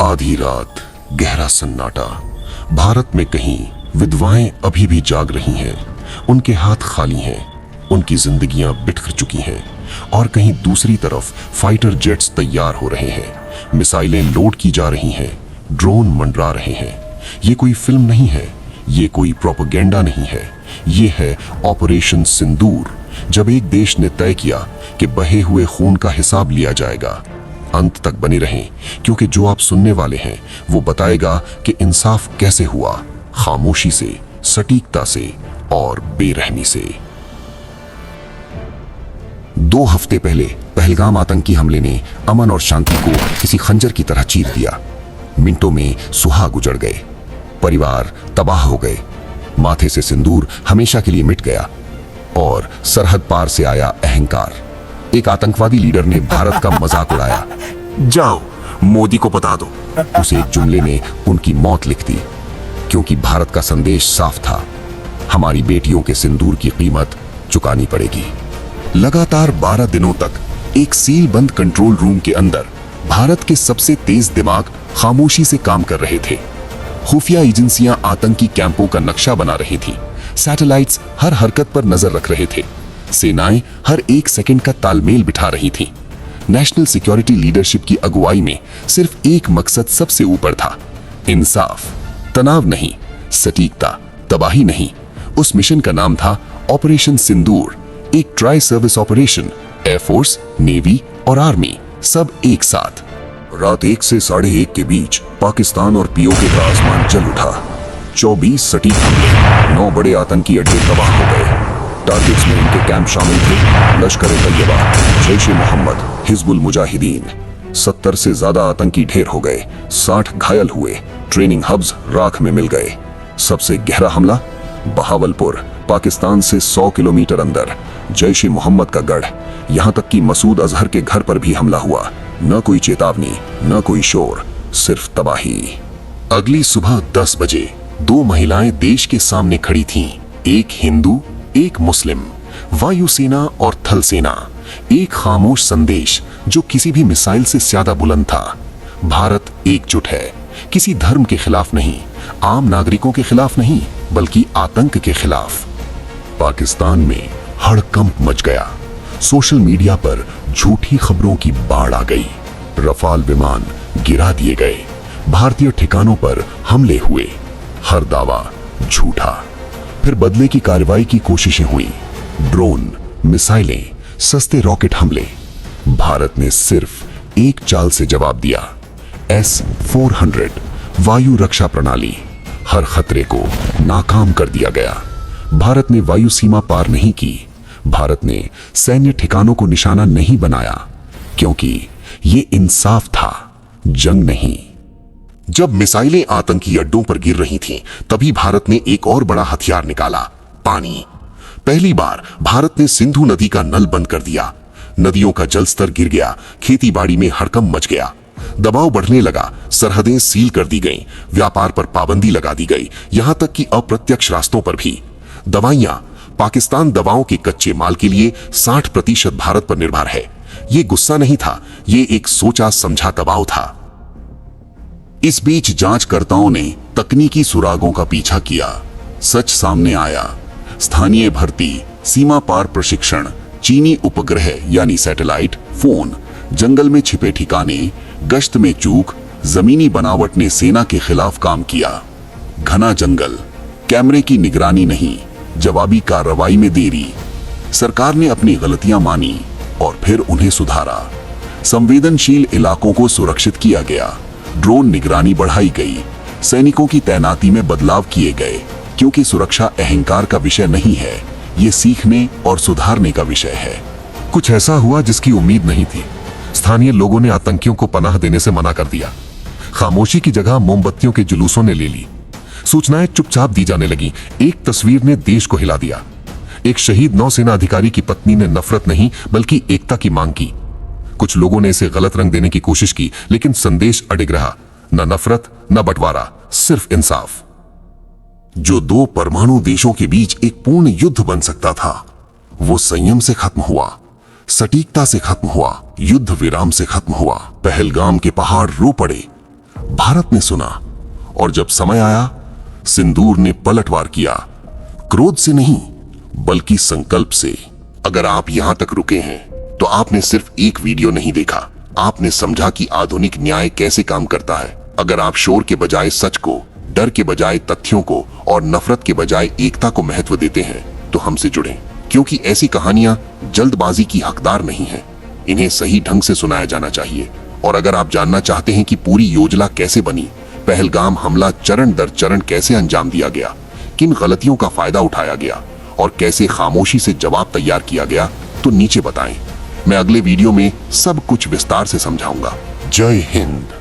आधी रात, गहरा सन्नाटा। भारत में कहीं विधवाएं अभी भी जाग रही हैं, उनके हाथ खाली हैं, उनकी जिंदगियां बिखर चुकी हैं। और कहीं दूसरी तरफ फाइटर जेट्स तैयार हो रहे हैं, मिसाइलें लोड की जा रही हैं, ड्रोन मंडरा रहे हैं। ये कोई फिल्म नहीं है, ये कोई प्रोपेगेंडा नहीं है, ये है ऑपरेशन सिंदूर। जब एक देश ने तय किया कि बहे हुए खून का हिसाब लिया जाएगा। अंत तक बने रहें, क्योंकि जो आप सुनने वाले हैं वो बताएगा कि इंसाफ कैसे हुआ, खामोशी से, सटीकता से और बेरहमी से। 2 हफ्ते पहले पहलगाम आतंकी हमले ने अमन और शांति को किसी खंजर की तरह चीर दिया। मिनटों में सुहाग उजड़ गए, परिवार तबाह हो गए, माथे से सिंदूर हमेशा के लिए मिट गया और सरहद पार से आया अहंकार। एक आतंकवादी लीडर ने भारत का मजाक उड़ाया, जाओ मोदी को बता दो। उसे एक जुमले में उनकी मौत लिख दी, क्योंकि भारत का संदेश साफ था, हमारी बेटियों के सिंदूर की कीमत चुकानी पड़ेगी। लगातार 12 दिनों तक एक सील बंद कंट्रोल रूम के अंदर भारत के सबसे तेज दिमाग खामोशी से काम कर रहे थे। खुफिया एजेंसियां आतंकी कैंपों का नक्शा बना रही थी, सैटेलाइट्स हर हरकत पर नजर रख रहे थे, सेनाएं हर एक सेकंड का तालमेल बिठा रही थीं। नेशनल सिक्योरिटी लीडरशिप की अगुवाई में सिर्फ एक मकसद सबसे ऊपर था, इंसाफ। तनाव नहीं, सटीकता, तबाही नहीं। उस मिशन का नाम था ऑपरेशन सिंदूर, एक tri service operation, air force, navy और आर्मी सब एक साथ। रात 1 से 1:30 के बीच पाकिस्तान और पीओके का आसमान जल उठा। 24 सटीक हमले, 9 बड़े आतंकी अड्डे तबाह हो गए। टारगेट्स में उनके कैंप शामिल थे लश्कर-ए-तैयबा, जैश-ए-मोहम्मद, हिजबुल मुजाहिदीन। 70 से ज्यादा आतंकी ढेर हो गए, 60 घायल हुए, ट्रेनिंग हब्स राख में मिल गए। सबसे गहरा हमला बहावलपुर, पाकिस्तान से 100 किलोमीटर अंदर, जैश-ए-मोहम्मद का गढ़। यहां तक कि मसूद अजहर के घर पर भी हमला हुआ। न कोई चेतावनी, न कोई शोर, सिर्फ तबाही। अगली सुबह 10 बजे 2 महिलाएं देश के सामने खड़ी थीं, एक हिंदू, एक मुस्लिम। वायुसेना और थल सेना, एक खामोश संदेश जो किसी भी मिसाइल से ज्यादा बुलंद था। भारत एकजुट है, किसी धर्म के खिलाफ नहीं, आम नागरिकों के खिलाफ नहीं, बल्कि आतंक के खिलाफ। पाकिस्तान में हड़कंप मच गया। सोशल मीडिया पर झूठी खबरों की बाढ़ आ गई। रफाल विमान गिरा दिए गए, भारतीय ठिकानों पर हमले हुए, हर दावा झूठा। फिर बदले की कार्रवाई की कोशिशें हुई, ड्रोन, मिसाइलें, सस्ते रॉकेट हमले। भारत ने सिर्फ एक चाल से जवाब दिया, S-400 वायु रक्षा प्रणाली। हर खतरे को नाकाम कर दिया गया। भारत ने वायु सीमा पार नहीं की, भारत ने सैन्य ठिकानों को निशाना नहीं बनाया, क्योंकि ये इंसाफ था, जंग नहीं। जब मिसाइलें आतंकी अड्डों पर गिर रही थीं, तभी भारत ने एक और बड़ा हथियार निकाला, पानी। पहली बार भारत ने सिंधु नदी का नल बंद कर दिया। नदियों का जलस्तर गिर गया, खेती बाड़ी में हड़कंप मच गया, दबाव बढ़ने लगा, सरहदें सील कर दी गईं, व्यापार पर पाबंदी लगा दी गई, यहां तक कि अप्रत्यक्ष रास्तों पर भी। दवाइयां, पाकिस्तान दवाओं के कच्चे माल के लिए 60% भारत पर निर्भर है। ये गुस्सा नहीं था, ये एक सोचा समझा दबाव था। इस बीच जांचकर्ताओं ने तकनीकी सुरागों का पीछा किया। सच सामने आया, स्थानीय भर्ती, सीमा पार प्रशिक्षण, चीनी उपग्रह यानी सैटेलाइट, फोन, जंगल में छिपे ठिकाने, गश्त में चूक, जमीनी बनावट ने सेना के खिलाफ काम किया। घना जंगल, कैमरे की निगरानी नहीं, जवाबी कार्रवाई में देरी। सरकार ने अपनी गलतियां मानी और फिर उन्हें सुधारा। संवेदनशील इलाकों को सुरक्षित किया गया, ड्रोन निगरानी बढ़ाई गई, सैनिकों की तैनाती में बदलाव किए गए, क्योंकि सुरक्षा अहंकार का विषय नहीं है, ये सीखने और सुधारने का विषय है। कुछ ऐसा हुआ जिसकी उम्मीद नहीं थी। स्थानीय लोगों ने आतंकियों को पनाह देने से मना कर दिया। खामोशी की जगह मोमबत्तियों के जुलूसों ने ले ली। सूचनाएं चुपचाप दी जाने लगी। एक तस्वीर ने देश को हिला दिया। एक शहीद नौसेना अधिकारी की पत्नी ने नफरत नहीं बल्कि एकता की मांग की। कुछ लोगों ने इसे गलत रंग देने की कोशिश की, लेकिन संदेश अडिग रहा, न नफरत न बंटवारा, सिर्फ इंसाफ। जो 2 परमाणु देशों के बीच एक पूर्ण युद्ध बन सकता था, वो संयम से खत्म हुआ, सटीकता से खत्म हुआ, युद्ध विराम से खत्म हुआ। पहलगाम के पहाड़ रो पड़े, भारत ने सुना और जब समय आया सिंदूर ने पलटवार किया, क्रोध से नहीं बल्कि संकल्प से। अगर आप यहां तक रुके हैं तो आपने सिर्फ एक वीडियो नहीं देखा, आपने समझा कि आधुनिक न्याय कैसे काम करता है। अगर आप शोर के बजाय सच को, डर के बजाय तथ्यों को और नफरत के बजाय एकता को महत्व देते हैं तो हमसे जुड़ें, क्योंकि ऐसी कहानियां जल्दबाजी की हकदार नहीं है, इन्हें सही ढंग से सुनाया जाना चाहिए। और अगर आप जानना चाहते हैं कि पूरी योजना कैसे बनी, पहलगाम हमला चरण दर चरण कैसे अंजाम दिया गया, किन गलतियों का फायदा उठाया गया और कैसे खामोशी से जवाब तैयार किया गया, तो नीचे बताएं। मैं अगले वीडियो में सब कुछ विस्तार से समझाऊंगा। जय हिंद।